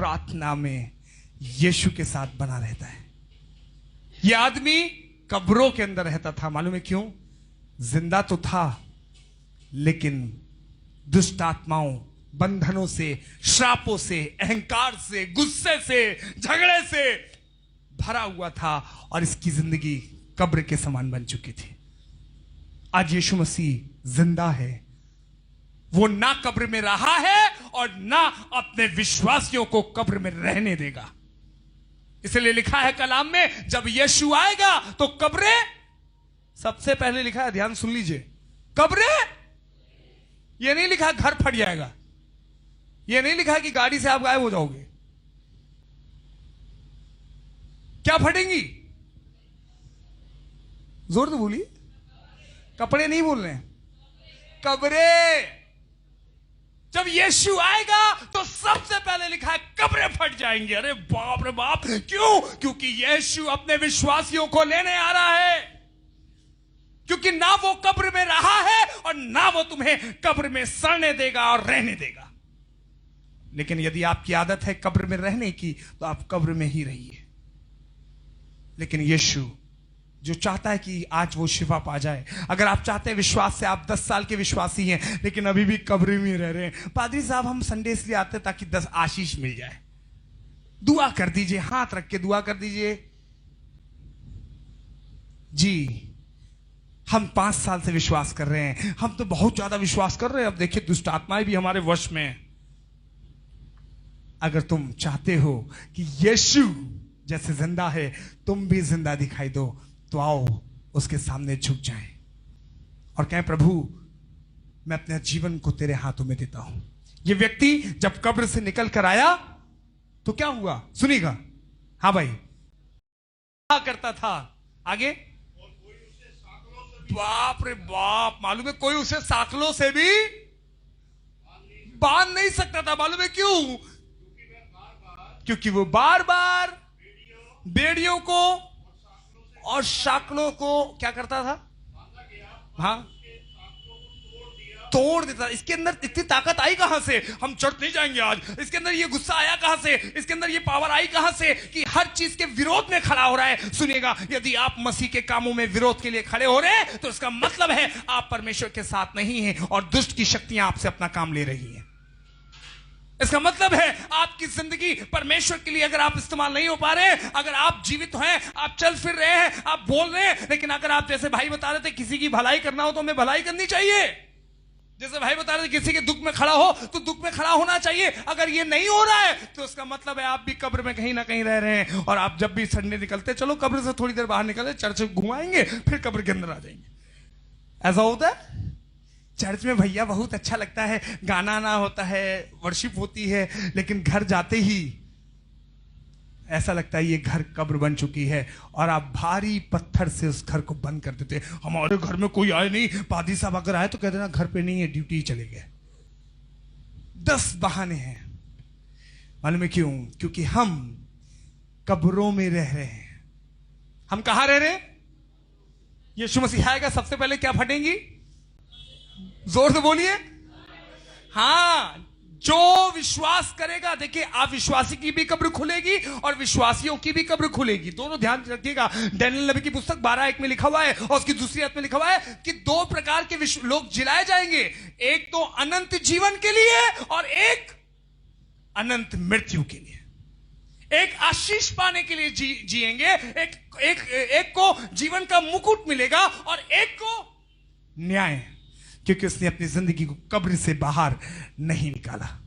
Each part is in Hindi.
प्रार्थना में यीशु के साथ बना रहता है। यह आदमी कब्रों के अंदर रहता था। मालूम है क्यों? जिंदा तो था, लेकिन दुष्ट आत्माओं, बंधनों से, श्रापों से, अहंकार से, गुस्से से, झगड़े से भरा हुआ था और इसकी जिंदगी कब्र के समान बन चुकी थी। आज यीशु मसीह जिंदा है। वो ना कब्र में रहा है और ना अपने विश्वासियों को कब्र में रहने देगा। इसलिए लिखा है कलाम में, जब यीशु आएगा तो कब्रें, सबसे पहले लिखा है, ध्यान सुन लीजिए, कब्रें, यह नहीं लिखा घर फट जाएगा, यह नहीं लिखा कि गाड़ी से आप गायब हो जाओगे। क्या फटेंगी? जोर तो बोलिए, कपड़े नहीं बोल रहे हैं, कब्रें। जब यीशु आएगा तो सबसे पहले लिखा है कब्रें फट जाएंगी। अरे बाप रे बाप! क्यों? क्योंकि यीशु अपने विश्वासियों को लेने आ रहा है। क्योंकि ना वो कब्र में रहा है और ना वो तुम्हें कब्र में सड़ने देगा और रहने देगा। लेकिन यदि आपकी आदत है कब्र में रहने की, तो आप कब्र में ही रहिए। लेकिन यीशु जो चाहता है कि आज वो शिफा पा जाए। अगर आप चाहते हैं विश्वास से, आप 10 साल के विश्वासी हैं लेकिन अभी भी कब्र में रह रहे हैं, पादरी साहब हम संडे इसलिए आते हैं ताकि 10 आशीष मिल जाए। दुआ कर दीजिए, हाथ रख के दुआ कर दीजिए। जी, हम 5 साल से विश्वास कर रहे हैं, हम तो बहुत ज्यादा विश्वास कर रहे हैं, अब देखिए दुष्ट आत्माएं भी हमारे वश में हैं। अगर तुम चाहते हो कि यीशु जैसे जिंदा है तुम भी जिंदा दिखाई दो, तो आओ उसके सामने झुक जाएं और कहें, प्रभु मैं अपने जीवन को तेरे हाथों में देता हूं। यह व्यक्ति जब कब्र से निकल कर आया तो क्या हुआ सुनिएगा। हाँ भाई, क्या करता था आगे? बाप रे बाप! मालूम है कोई उसे साकलों से भी बांध नहीं सकता था। मालूम है क्यों? क्योंकि वो बार बार बेड़ियों को और शाकलों को क्या करता था? हाँ, तोड़ देता। इसके अंदर इतनी ताकत आई कहां से? हम चढ़ नहीं जाएंगे आज। इसके अंदर ये गुस्सा आया कहां से? इसके अंदर ये पावर आई कहां से कि हर चीज के विरोध में खड़ा हो रहा है? सुनिएगा, यदि आप मसीह के कामों में विरोध के लिए खड़े हो रहे हैं तो इसका मतलब है आप परमेश्वर के साथ नहीं हैं और दुष्ट की शक्तियां आपसे अपना काम ले रही हैं। इसका मतलब है आपकी जिंदगी परमेश्वर के लिए अगर आप इस्तेमाल नहीं हो पा रहे हैं, अगर आप जीवित हैं, आप चल फिर रहे हैं, आप बोल रहे हैं, लेकिन अगर आप जैसे भाई बता रहे थे किसी की भलाई करना हो तो हमें भलाई करनी चाहिए। जैसे भाई बता रहे थे किसी के दुख में खड़ा हो तो दुख में खड़ा होना चाहिए। अगर ये नहीं हो रहा है तो इसका मतलब है आप भी कब्र में कहीं ना कहीं रह रहे हैं। और आप जब भी संडे निकलते, चलो कब्र से थोड़ी देर बाहर निकले, चर्च घुमाएंगे, फिर कब्र के अंदर आ जाएंगे। ऐसा होता है चर्च में भैया, बहुत अच्छा लगता है, गाना ना होता है, वर्शिप होती है, लेकिन घर जाते ही ऐसा लगता है ये घर कब्र बन चुकी है और आप भारी पत्थर से उस घर को बंद कर देते। हमारे घर में कोई आए नहीं, पादी साहब अगर आए तो कह देना घर पे नहीं है, ड्यूटी चले गए। 10 बहाने हैं। मालूम है क्यों? क्योंकि हम कब्रों में रह रहे हैं। हम कहां रह रहे हैं? यीशु मसीह आएगा, सबसे पहले क्या फटेंगी? जोर से बोलिए। हाँ, जो विश्वास करेगा, देखिए अविश्वासी की भी कब्र खुलेगी और विश्वासियों की भी कब्र खुलेगी, दोनों ध्यान रखिएगा। डैनियल नबी की पुस्तक 12:1 में लिखा हुआ है और उसकी दूसरी आयत में लिखा हुआ है कि 2 प्रकार के लोग जिलाए जाएंगे, एक तो अनंत जीवन के लिए और एक अनंत मृत्यु के लिए। एक आशीष पाने के लिए जिएंगे, एक को जीवन का मुकुट मिलेगा और एक को न्याय, क्योंकि उसने अपनी जिंदगी को कब्र से बाहर नहीं निकाला।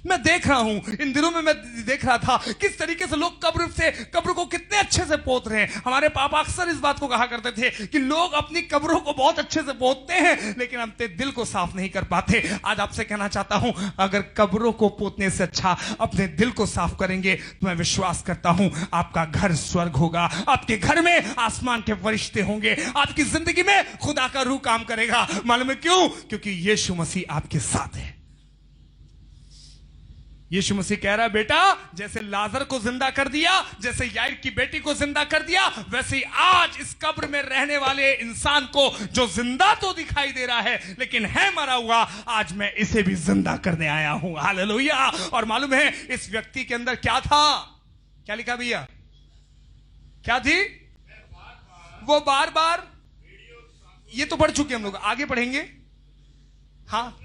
मैं देख रहा हूं, इन दिनों में मैं देख रहा था किस तरीके से लोग कब्र को कितने अच्छे से पोत रहे हैं। हमारे पापा अक्सर इस बात को कहा करते थे कि लोग अपनी कब्रों को बहुत अच्छे से पोतते हैं लेकिन अपने दिल को साफ नहीं कर पाते। आज आपसे कहना चाहता हूं, अगर कब्रों को पोतने से अच्छा अपने दिल को साफ करेंगे तो मैं विश्वास करता हूं आपका घर स्वर्ग होगा, आपके घर में आसमान के फरिश्ते होंगे, आपकी जिंदगी में खुदा का रूह काम करेगा। मालूम है क्यों? क्योंकि यीशु मसीह आपके साथ है। यीशु मसीह कह रहा है, बेटा जैसे लाजर को जिंदा कर दिया, जैसे याईर की बेटी को जिंदा कर दिया, वैसे ही आज इस कब्र में रहने वाले इंसान को, जो जिंदा तो दिखाई दे रहा है लेकिन है मरा हुआ, आज मैं इसे भी जिंदा करने आया हूं। हालेलुया। और मालूम है इस व्यक्ति के अंदर क्या था? क्या लिखा भैया? क्या थी? वो बार बार, ये तो पढ़ चुके हम लोग, आगे पढ़ेंगे। हाँ,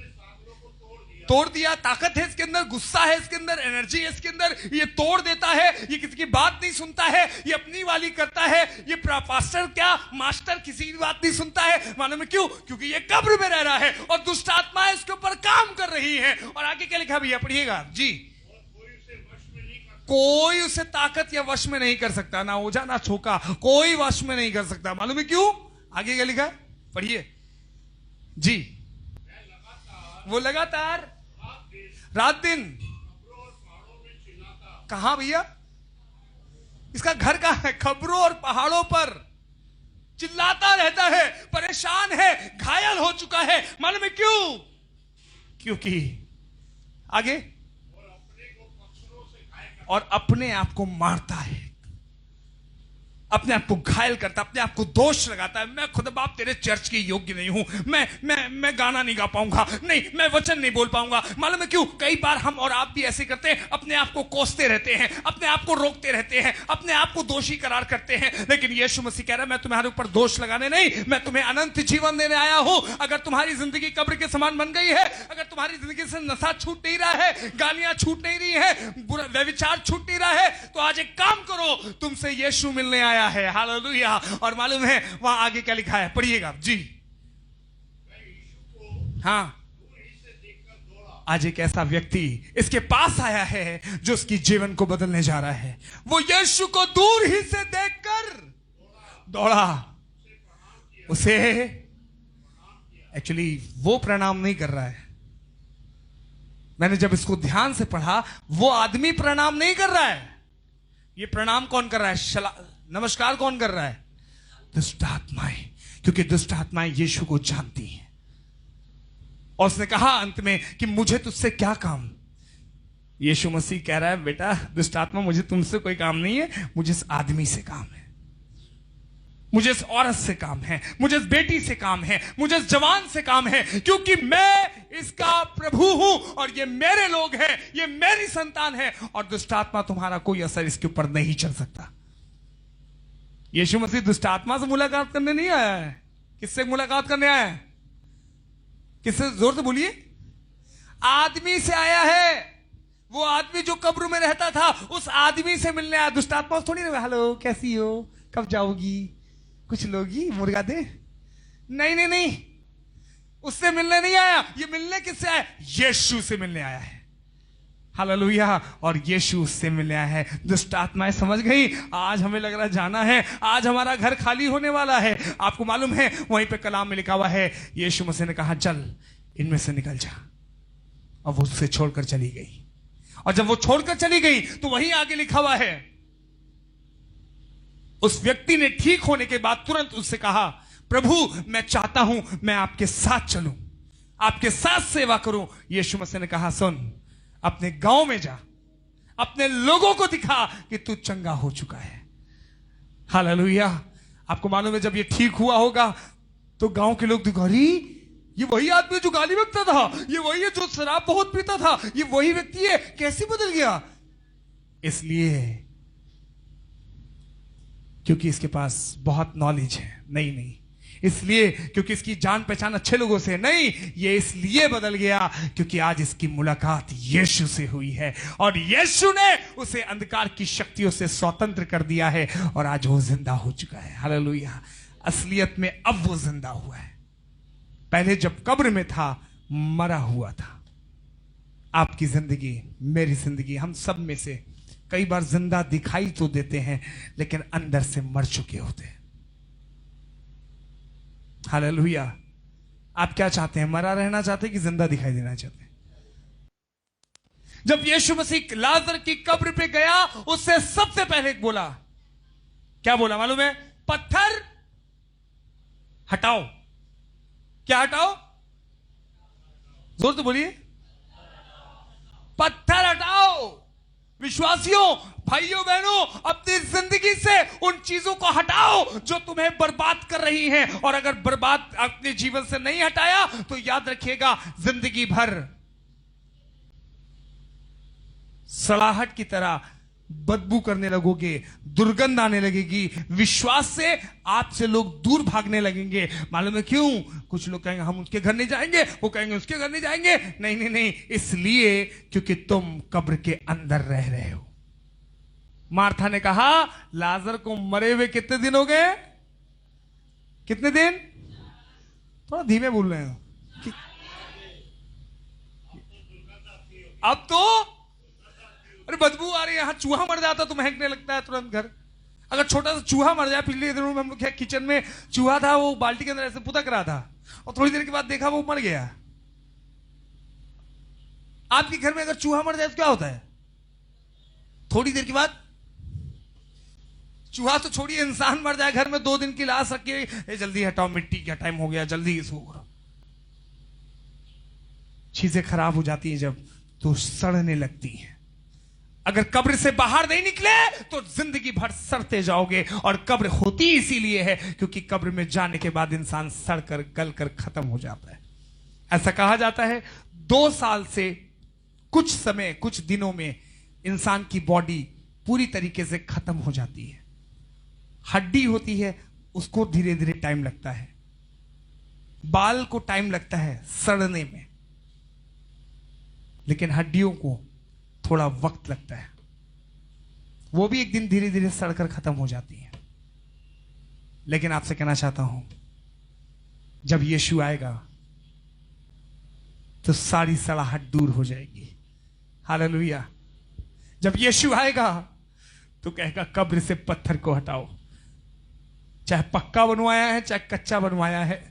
तोड़ दिया। ताकत है इसके अंदर, गुस्सा है इसके अंदर, एनर्जी है इसके अंदर, ये तोड़ देता है, ये किसी की बात नहीं सुनता है, ये अपनी वाली करता है, ये पास्टर क्या मास्टर किसी की बात नहीं सुनता है। मालूम है क्यों? क्योंकि ये कब्र में रह रहा है और दुष्ट आत्माएं इसके ऊपर काम कर रही हैं। और आगे क्या लिखा भैया? पढ़िएगा जी। कोई उसे ताकत या वश में नहीं कर सकता, ना ओझा ना छोका, कोई वश में नहीं कर सकता। मालूम है क्यों? आगे क्या लिखा? पढ़िए जी। वो लगातार रात दिन, कहां भैया? इसका घर कहां है? खबरों और पहाड़ों पर चिल्लाता रहता है, परेशान है, घायल हो चुका है। मालूम है क्यों? क्योंकि आगे, और अपने आप को मारता है, अपने आप को घायल करता, अपने आप को दोष लगाता है। मैं खुद बाप तेरे चर्च के योग्य नहीं हूं, मैं गाना नहीं गा पाऊंगा, नहीं मैं वचन नहीं बोल पाऊंगा। मालूम है क्यों? कई बार हम और आप भी ऐसे करते हैं, अपने आप को कोसते रहते हैं, अपने आप को रोकते रहते हैं, अपने आप को दोषी करार करते हैं। लेकिन यीशु मसीह कह रहा है, मैं तुम्हारे ऊपर दोष लगाने नहीं, मैं तुम्हें अनंत जीवन देने आया हूं। अगर तुम्हारी जिंदगी कब्र के समान बन गई है, अगर तुम्हारी जिंदगी से नशा छूट नहीं रहा है, गालियां छूट नहीं रही है, बुरा व्यभिचार छूट नहीं रहा है, तो आज एक काम करो, तुमसे यीशु मिलने आया है। हालेलुया। और मालूम है वहां आगे क्या लिखा है? पढ़िएगा जी। हाँ, आज एक ऐसा व्यक्ति इसके पास आया है जो उसकी जीवन को बदलने जा रहा है। वो यीशु को दूर ही से देखकर दौड़ा, उसे एक्चुअली वो प्रणाम नहीं कर रहा है। मैंने जब इसको ध्यान से पढ़ा, वो आदमी प्रणाम नहीं कर रहा है। ये प्रणाम कौन कर रहा है? नमस्कार कौन कर रहा है? दुष्ट आत्माएं, क्योंकि दुष्ट आत्माएं यीशु को जानती हैं। और उसने कहा अंत में कि मुझे तुझसे क्या काम? यीशु मसीह कह रहा है, बेटा दुष्ट आत्मा, मुझे तुमसे कोई काम नहीं है, मुझे इस आदमी से काम है, मुझे इस औरत से काम है, मुझे इस बेटी से काम है, मुझे इस जवान से काम है, क्योंकि मैं इसका प्रभु हूं और ये मेरे लोग हैं, ये मेरी संतान है। और दुष्ट आत्मा तुम्हारा कोई असर इसके ऊपर नहीं चल सकता। यीशु मसीह दुष्ट आत्मा से मुलाकात करने नहीं आया है। किससे मुलाकात करने आया है? किससे? जोर से बोलिए। आदमी से आया है। वो आदमी जो कब्र में रहता था, उस आदमी से मिलने आया। दुष्ट आत्मा थोड़ी ना, हेलो कैसी हो, कब जाओगी, कुछ लोगी, मुर्गा दे। नहीं नहीं नहीं, उससे मिलने नहीं आया। ये मिलने किससे आया? यीशु से मिलने आया है। हालेलुया। और यीशु उससे मिलने आया है। दुष्ट आत्माएं समझ गई, आज हमें लग रहा जाना है, आज हमारा घर खाली होने वाला है। आपको मालूम है वहीं पे कलाम में लिखा हुआ है, यीशु मसीह ने कहा चल इनमें से निकल जा, और वो उससे छोड़कर चली गई। और जब वो छोड़कर चली गई तो वहीं आगे लिखा हुआ है, उस व्यक्ति ने ठीक होने के बाद तुरंत उससे कहा, प्रभु मैं चाहता हूं मैं आपके साथ चलूं, आपके साथ सेवा करूं। यीशु मसीह ने कहा, सुन, अपने गांव में जा, अपने लोगों को दिखा कि तू चंगा हो चुका है। हालेलुया। आपको मालूम है जब ये ठीक हुआ होगा तो गांव के लोग दिखा, अरे ये वही आदमी जो गाली बकता था, ये वही है जो शराब बहुत पीता था, ये वही व्यक्ति है, कैसे बदल गया? इसलिए क्योंकि इसके पास बहुत नॉलेज है। नहीं, इसलिए क्योंकि इसकी जान पहचान अच्छे लोगों से नहीं, ये इसलिए बदल गया क्योंकि आज इसकी मुलाकात यीशु से हुई है और यीशु ने उसे अंधकार की शक्तियों से स्वतंत्र कर दिया है और आज वो जिंदा हो चुका है। हालेलुया। असलियत में अब वो जिंदा हुआ है। पहले जब कब्र में था, मरा हुआ था। आपकी जिंदगी, मेरी जिंदगी, हम सब में से कई बार जिंदा दिखाई तो देते हैं लेकिन अंदर से मर चुके होते हैं। हालेलुया। आप क्या चाहते हैं? मरा रहना चाहते हैं कि जिंदा दिखाई देना चाहते हैं? जब यीशु मसीह लाजर की कब्र पे गया, उससे सबसे पहले बोला, क्या बोला मालूम है? पत्थर हटाओ। क्या हटाओ? जोर से बोलिए। पत्थर हटाओ। विश्वासियों, भाइयों बहनों, अपनी जिंदगी से उन चीजों को हटाओ जो तुम्हें बर्बाद कर रही हैं। और अगर बर्बाद अपने जीवन से नहीं हटाया तो याद रखिएगा, जिंदगी भर सड़ाहट की तरह बदबू करने लगोगे, दुर्गंध आने लगेगी। विश्वास से आपसे लोग दूर भागने लगेंगे। मालूम है क्यों? कुछ लोग कहेंगे हम उसके घर नहीं जाएंगे, वो कहेंगे उसके घर नहीं जाएंगे। नहीं नहीं नहीं, इसलिए क्योंकि तुम कब्र के अंदर रह रहे हो। मार्था ने कहा लाजर को मरे हुए कितने दिन हो गए? कितने दिन? थोड़ा धीमे बोल रहे हो। अब तो अरे बदबू आ रही है, यहां चूहा मर जाता तो महकने लगता है तुरंत घर। अगर छोटा सा चूहा मर जाए, पिछले दिनों में हम लोग किचन में चूहा था, वो बाल्टी के अंदर ऐसे पुतक रहा था और थोड़ी देर के बाद देखा वो मर गया। आपके घर में अगर चूहा मर जाए तो क्या होता है? थोड़ी देर के बाद, चूहा तो छोड़िए, इंसान मर जाए घर में, 2 दिन की लाश रखिए, जल्दी हटाओ, मिट्टी का टाइम हो गया, जल्दी इसको करो। चीजें खराब हो जाती हैं जब, तो सड़ने लगती हैं। अगर कब्र से बाहर नहीं निकले तो जिंदगी भर सड़ते जाओगे। और कब्र होती इसीलिए है क्योंकि कब्र में जाने के बाद इंसान सड़कर गलकर खत्म हो जाता है। ऐसा कहा जाता है 2 साल से कुछ समय, कुछ दिनों में इंसान की बॉडी पूरी तरीके से खत्म हो जाती है। हड्डी होती है, उसको धीरे धीरे टाइम लगता है, बाल को टाइम लगता है सड़ने में, लेकिन हड्डियों को थोड़ा वक्त लगता है। वो भी एक दिन धीरे धीरे सड़कर खत्म हो जाती है। लेकिन आपसे कहना चाहता हूं, जब यीशु आएगा तो सारी सड़ाहट दूर हो जाएगी। हालेलुया। जब यीशु आएगा तो कहेगा कब्र से पत्थर को हटाओ। चाहे पक्का बनवाया है चाहे कच्चा बनवाया है,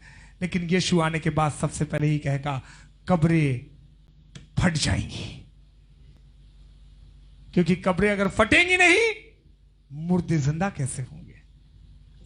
लेकिन यीशु आने के बाद सबसे पहले ही कहेगा कब्रें फट जाएंगी। क्योंकि कब्रें अगर फटेंगी नहीं, मुर्दे जिंदा कैसे होंगे?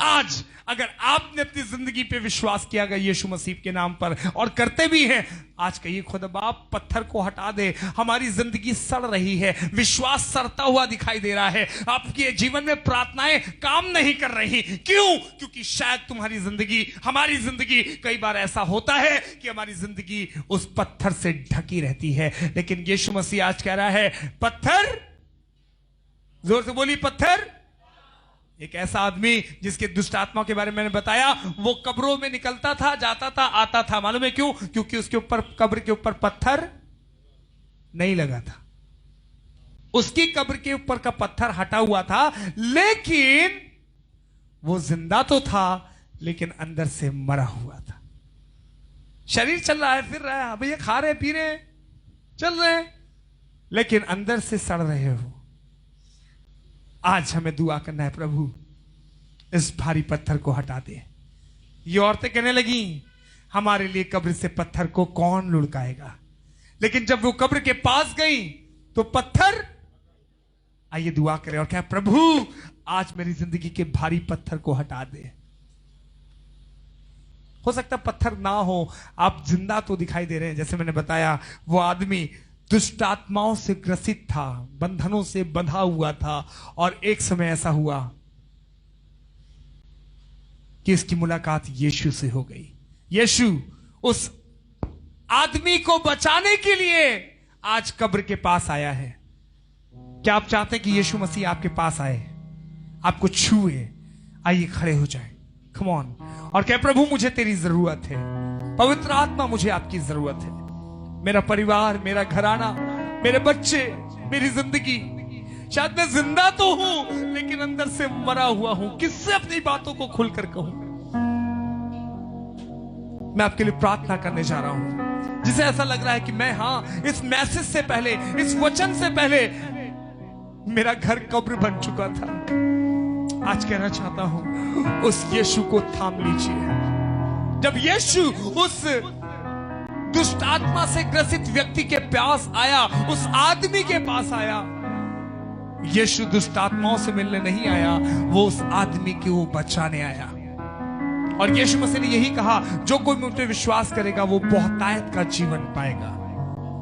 आज अगर आपने अपनी जिंदगी पे विश्वास किया गया यीशु मसीह के नाम पर, और करते भी हैं, आज कहिए खुदा बाप पत्थर को हटा दे। हमारी जिंदगी सड़ रही है, विश्वास सड़ता हुआ दिखाई दे रहा है, आपके जीवन में प्रार्थनाएं काम नहीं कर रही। क्यों? क्योंकि शायद तुम्हारी जिंदगी, हमारी जिंदगी, कई बार ऐसा होता है कि हमारी जिंदगी उस पत्थर से ढकी रहती है। लेकिन यीशु मसीह आज कह रहा है पत्थर, जोर से बोली पत्थर। एक ऐसा आदमी जिसके दुष्ट आत्मा के बारे में मैंने बताया, वो कब्रों में निकलता था, जाता था, आता था। मालूम है क्यों? क्योंकि उसके ऊपर, कब्र के ऊपर पत्थर नहीं लगा था। उसकी कब्र के ऊपर का पत्थर हटा हुआ था, लेकिन वो जिंदा तो था, लेकिन अंदर से मरा हुआ था। शरीर चल रहा है, फिर रहा है, भैया खा रहे पी रहे चल रहे, लेकिन अंदर से सड़ रहे हो। आज हमें दुआ करना है, प्रभु इस भारी पत्थर को हटा दे। ये औरतें कहने लगी हमारे लिए कब्र से पत्थर को कौन लुढ़काएगा? लेकिन जब वो कब्र के पास गई तो पत्थर, आइए दुआ करें और क्या, प्रभु आज मेरी जिंदगी के भारी पत्थर को हटा दे। हो सकता पत्थर ना हो, आप जिंदा तो दिखाई दे रहे हैं। जैसे मैंने बताया, वो आदमी दुष्ट आत्माओं से ग्रसित था, बंधनों से बंधा हुआ था, और एक समय ऐसा हुआ कि इसकी मुलाकात यीशु से हो गई। यीशु उस आदमी को बचाने के लिए आज कब्र के पास आया है। क्या आप चाहते हैं कि यीशु मसीह आपके पास आए, आपको छुए? आइए खड़े हो जाए, कम ऑन, और क्या प्रभु मुझे तेरी जरूरत है, पवित्र आत्मा मुझे आपकी जरूरत है। मेरा परिवार, मेरा घराना, मेरे बच्चे, मेरी जिंदगी, शायद मैं जिंदा तो हूं लेकिन अंदर से मरा हुआ हूं। किससे अपनी बातों को खुलकर कहूं? मैं आपके लिए प्रार्थना करने जा रहा हूं। जिसे ऐसा लग रहा है कि मैं, हाँ, इस मैसेज से पहले, इस वचन से पहले मेरा घर कब्र बन चुका था, आज कहना चाहता हूं उस यीशु को थाम लीजिए। जब यीशु उस दुष्ट आत्मा से ग्रसित व्यक्ति के पास आया, उस आदमी के पास आया, यीशु दुष्ट आत्माओं से मिलने नहीं आया, वो उस आदमी को बचाने आया। और यीशु मसीह ने यही कहा, जो कोई मुझ पे विश्वास करेगा वो बहुतायत का जीवन पाएगा।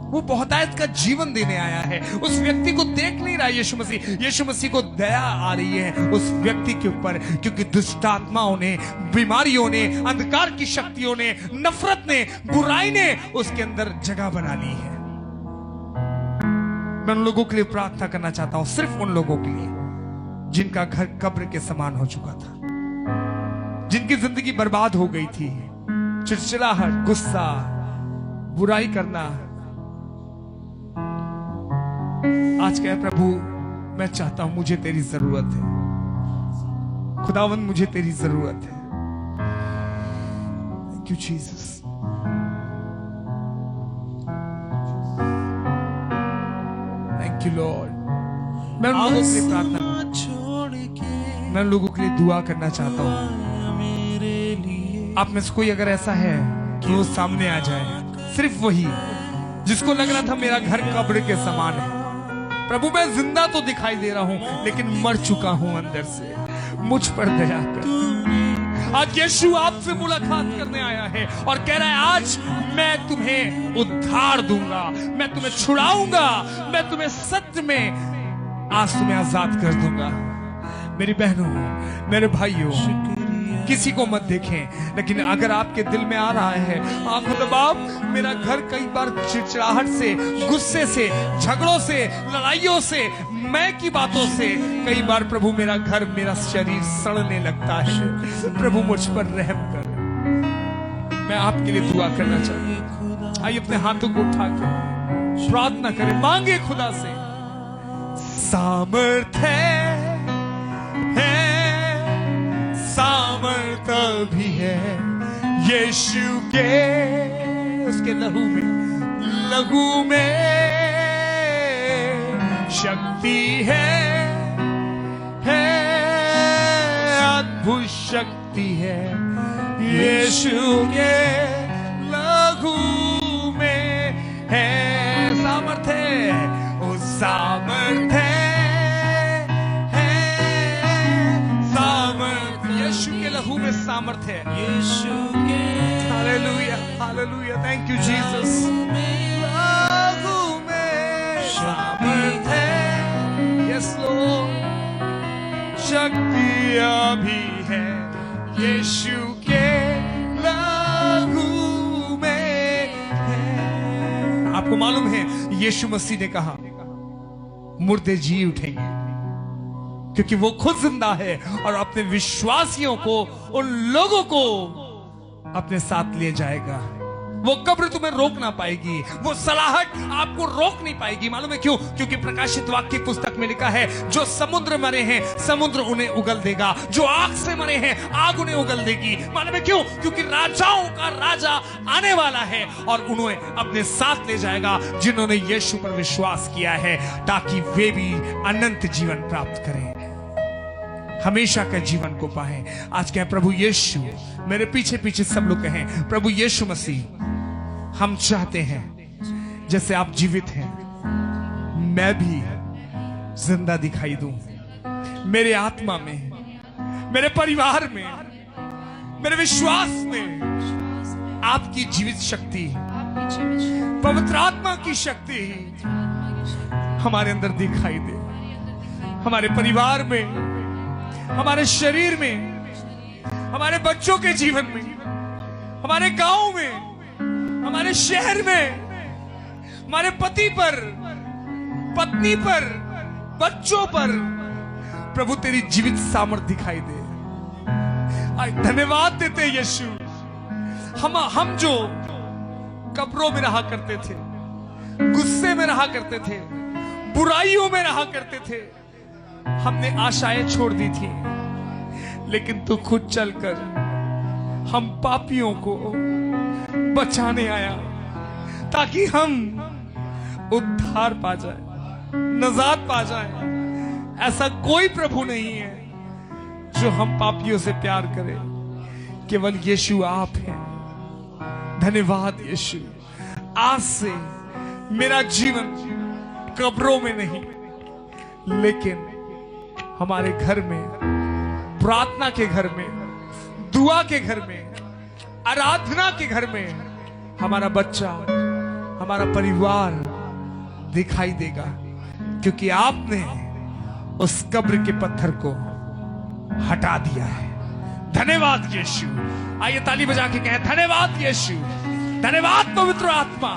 वो बहुतायत का जीवन देने आया है। उस व्यक्ति को देख नहीं रहा यीशु मसीह। यीशु मसीह को दया आ रही है उस व्यक्ति के ऊपर, क्योंकि दुष्ट आत्माओं ने, बीमारियों ने, अंधकार की शक्तियों ने, नफरत ने, बुराई ने उसके अंदर जगह बना ली है। मैं उन लोगों के लिए प्रार्थना करना चाहता हूं, सिर्फ उन लोगों के लिए जिनका घर कब्र के समान हो चुका था, जिनकी जिंदगी बर्बाद हो गई थी। चिड़चिड़ाहट, गुस्सा, बुराई करना। आज कहे प्रभु मैं चाहता हूं, मुझे तेरी जरूरत है खुदावंद, मुझे तेरी जरूरत है। Thank you Jesus. Thank you Lord. मैं उन लोगों के लिए प्रार्थना, मैं उन लोगों के लिए दुआ करना चाहता हूं। आप में से कोई अगर ऐसा है कि वो सामने आ जाए, सिर्फ वही जिसको लग रहा था मेरा घर कब्र के समान है, प्रभु मैं जिंदा तो दिखाई दे रहा हूं लेकिन मर चुका हूं अंदर से, मुझ पर दया कर। आज यीशु आपसे मुलाकात करने आया है और कह रहा है आज मैं तुम्हें उद्धार दूंगा, मैं तुम्हें छुड़ाऊंगा, मैं तुम्हें सत्य में आज तुम्हें आजाद कर दूंगा। मेरी बहनों, मेरे भाइयों, किसी को मत देखें, लेकिन अगर आपके दिल में आ रहा है आंखों दबाव, मेरा घर कई बार चिड़चिड़ाहट से, गुस्से से, झगड़ों से, लड़ाइयों से, मैं की बातों से, कई बार प्रभु मेरा घर, मेरा शरीर सड़ने लगता है, प्रभु मुझ पर रहम कर। मैं आपके लिए दुआ करना चाहता हूं। आइए अपने हाथों को उठाकर प्रार्थना करें, मांगे खुदा से। सामर्थ्य है, सामर्थ्य भी है यीशु के, उसके लहू में शक्ति है अद्भुत शक्ति है यीशु के लहू में है। सामर्थ्य, उस सामर्थ्य लहू में सामर्थ्य है यीशु के। Hallelujah, hallelujah, thank you Jesus. लहू में सामर्थ्य, यस लॉर्ड, शक्ति अभी है यीशु के लहू में है। आपको मालूम है यीशु मसीह ने कहा मुर्दे जी उठेंगे, क्योंकि वो खुद जिंदा है और अपने विश्वासियों को, उन लोगों को अपने साथ ले जाएगा। वो कब्र तुम्हें रोक ना पाएगी, वो सलाहट आपको रोक नहीं पाएगी। मालूम है क्यों? क्योंकि प्रकाशित वाक्य की पुस्तक में लिखा है जो समुद्र मरे हैं समुद्र उन्हें उगल देगा, जो आग से मरे हैं आग उन्हें उगल देगी। मालूम है क्यों? क्योंकि राजाओं का राजा आने वाला है और उन्हें अपने साथ ले जाएगा जिन्होंने यीशु पर विश्वास किया है, ताकि वे भी अनंत जीवन प्राप्त करें, हमेशा का जीवन को पाएं। आज कहें प्रभु यीशु, मेरे पीछे पीछे सब लोग कहें प्रभु यीशु मसीह, हम चाहते हैं जैसे आप जीवित हैं मैं भी जिंदा दिखाई दूं, मेरे आत्मा में, मेरे परिवार में, मेरे विश्वास में आपकी जीवित शक्ति, पवित्र आत्मा की शक्ति हमारे अंदर दिखाई दे, हमारे परिवार में, हमारे शरीर में, हमारे बच्चों के जीवन में, हमारे गांव में, हमारे शहर में, हमारे पति पर, पत्नी पर, बच्चों पर प्रभु तेरी जीवित सामर्थ्य दिखाई दे। धन्यवाद देते यीशु, हम जो कब्रों में रहा करते थे, गुस्से में रहा करते थे, बुराइयों में रहा करते थे, हमने आशाएं छोड़ दी थी, लेकिन तू खुद चलकर हम पापियों को बचाने आया ताकि हम उद्धार पा जाए, नजात पा जाए। ऐसा कोई प्रभु नहीं है जो हम पापियों से प्यार करे, केवल यीशु आप हैं। धन्यवाद यीशु, आज से मेरा जीवन कब्रों में नहीं लेकिन हमारे घर में, प्रार्थना के घर में, दुआ के घर में, आराधना के घर में हमारा बच्चा हमारा परिवार दिखाई देगा, क्योंकि आपने उस कब्र के पत्थर को हटा दिया है। धन्यवाद यीशु। आइए ताली बजा के कहें धन्यवाद यीशु, धन्यवाद पवित्र आत्मा।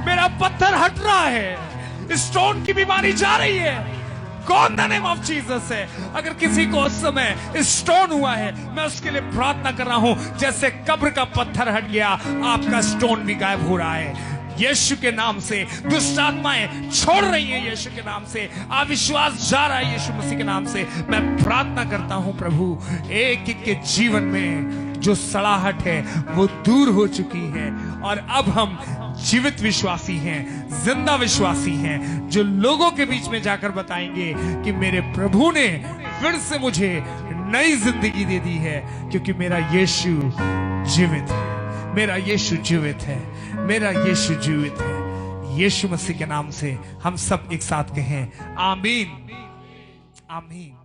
मेरा पत्थर हट रहा है, स्टोन की बीमारी जा रही है। कौन द नेम ऑफ जीसस है। अगर किसी को उस समय स्टोन हुआ है, मैं उसके लिए प्रार्थना कर रहा हूं, जैसे कब्र का पत्थर हट गया, आपका स्टोन भी गायब हो रहा है यीशु के नाम से। दुष्ट आत्माएं छोड़ रही हैं यीशु के नाम से, अविश्वास जा रहा है यीशु मसीह के नाम से। मैं प्रार्थना करता हूं प्रभु, एक एक के जीवन में जो सड़ाहट है वो दूर हो चुकी है, और अब हम जीवित विश्वासी हैं, जिंदा विश्वासी हैं, जो लोगों के बीच में जाकर बताएंगे कि मेरे प्रभु ने फिर से मुझे नई जिंदगी दे दी है, क्योंकि मेरा यीशु जीवित है, मेरा यीशु जीवित है, मेरा यीशु जीवित है। यीशु मसीह के नाम से हम सब एक साथ कहें आमीन, आमीन।